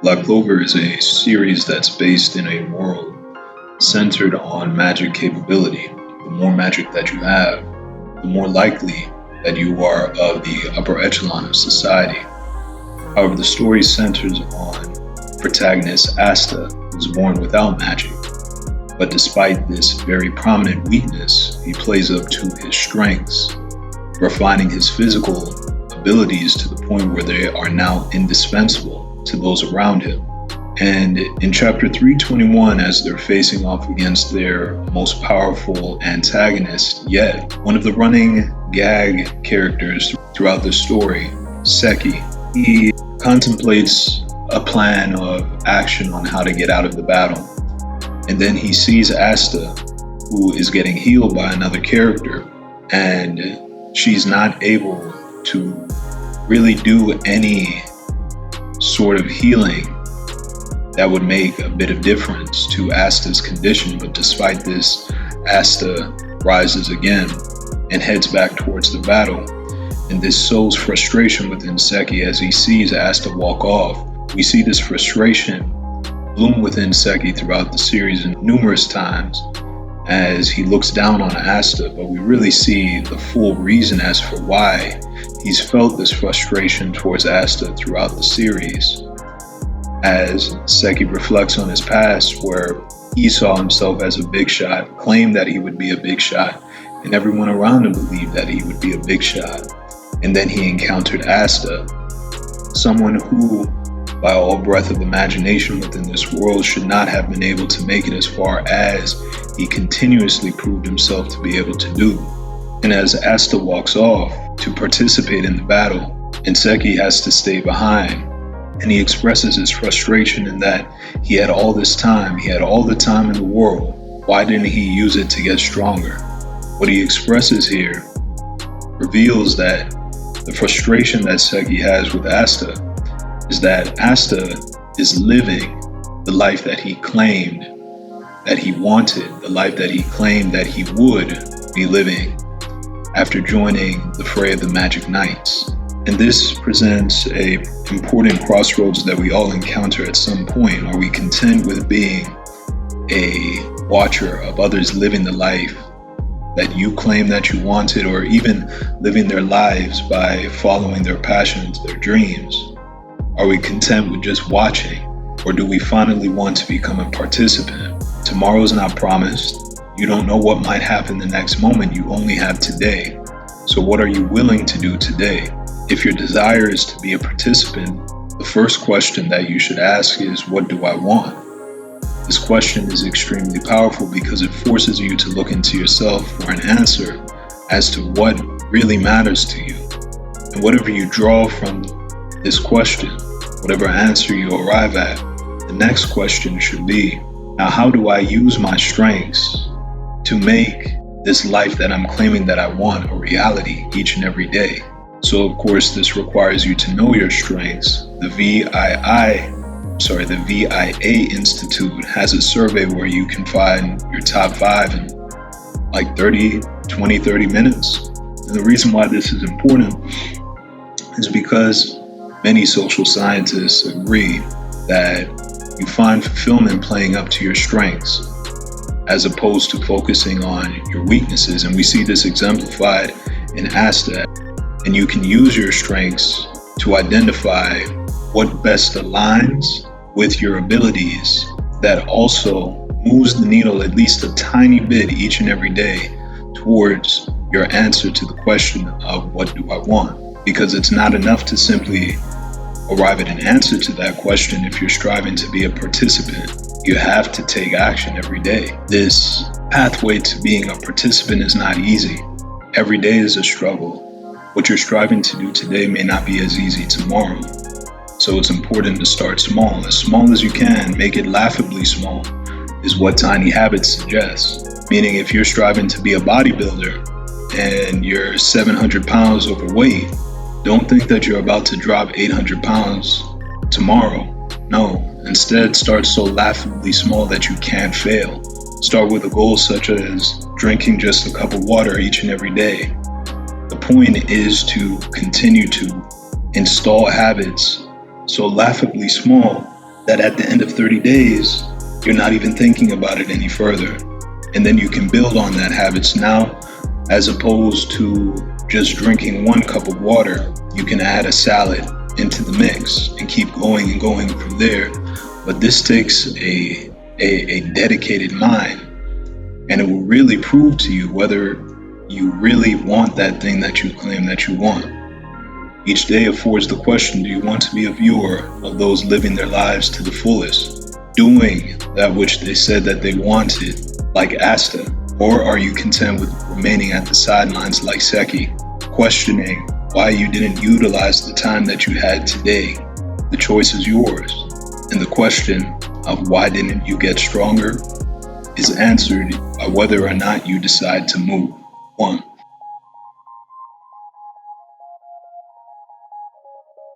Black Clover is a series that's based in a world centered on magic capability. The more magic that you have, the more likely that you are of the upper echelon of society. However, the story centers on protagonist Asta, who's born without magic. But despite this very prominent weakness, he plays up to his strengths, refining his physical abilities to the point where they are now indispensable to those around him. And in chapter 321, as they're facing off against their most powerful antagonist yet, one of the running gag characters throughout the story, Sekke, he contemplates a plan of action on how to get out of the battle. And then he sees Asta, who is getting healed by another character, and she's not able to really do any sort of healing that would make a bit of difference to Asta's condition. But despite this, Asta rises again and heads back towards the battle. And this sows frustration within Sekke as he sees Asta walk off. We see this frustration bloom within Sekke throughout the series numerous times as he looks down on Asta, but we really see the full reason as for why he's felt this frustration towards Asta throughout the series. As Sekke reflects on his past, where he saw himself as a big shot, claimed that he would be a big shot, and everyone around him believed that he would be a big shot. And then he encountered Asta, someone who, by all breath of imagination within this world, should not have been able to make it as far as he continuously proved himself to be able to do. And as Asta walks off to participate in the battle, and Sekke has to stay behind, and he expresses his frustration in that he had all this time, he had all the time in the world. Why didn't he use it to get stronger? What he expresses here reveals that the frustration that Sekke has with Asta is that Asta is living the life that he claimed that he wanted, the life that he claimed that he would be living after joining the fray of the Magic Knights. And this presents a important crossroads that we all encounter at some point. Are we content with being a watcher of others living the life that you claim that you wanted, or even living their lives by following their passions, their dreams? Are we content with just watching, or do we finally want to become a participant? Tomorrow's not promised. You don't know what might happen the next moment. You only have today. So what are you willing to do today? If your desire is to be a participant, the first question that you should ask is, what do I want? This question is extremely powerful because it forces you to look into yourself for an answer as to what really matters to you. And whatever you draw from this question, whatever answer you arrive at, the next question should be, now how do I use my strengths to make this life that I'm claiming that I want a reality each and every day? So of course, this requires you to know your strengths. The VIA Institute has a survey where you can find your top 5 in like 30 minutes. And the reason why this is important is because many social scientists agree that you find fulfillment playing up to your strengths as opposed to focusing on your weaknesses. And we see this exemplified in Asta. And you can use your strengths to identify what best aligns with your abilities that also moves the needle at least a tiny bit each and every day towards your answer to the question of what do I want? Because it's not enough to simply arrive at an answer to that question if you're striving to be a participant. You have to take action every day. This pathway to being a participant is not easy. Every day is a struggle. What you're striving to do today may not be as easy tomorrow. So it's important to start small as you can. Make it laughably small is what Tiny Habits suggests. Meaning if you're striving to be a bodybuilder and you're 700 pounds overweight, don't think that you're about to drop 800 pounds tomorrow. No, instead start so laughably small that you can't fail. Start with a goal such as drinking just a cup of water each and every day. The point is to continue to install habits so laughably small that at the end of 30 days, you're not even thinking about it any further. And then you can build on that habits now, as opposed to just drinking 1 cup of water. You can add a salad into the mix and keep going and going from there. But this takes a dedicated mind, and it will really prove to you whether you really want that thing that you claim that you want. Each day affords the question, do you want to be a viewer of those living their lives to the fullest, doing that which they said that they wanted, like Asta? Or are you content with remaining at the sidelines like Sekke, questioning why you didn't utilize the time that you had today? The choice is yours. And the question of why didn't you get stronger is answered by whether or not you decide to move on.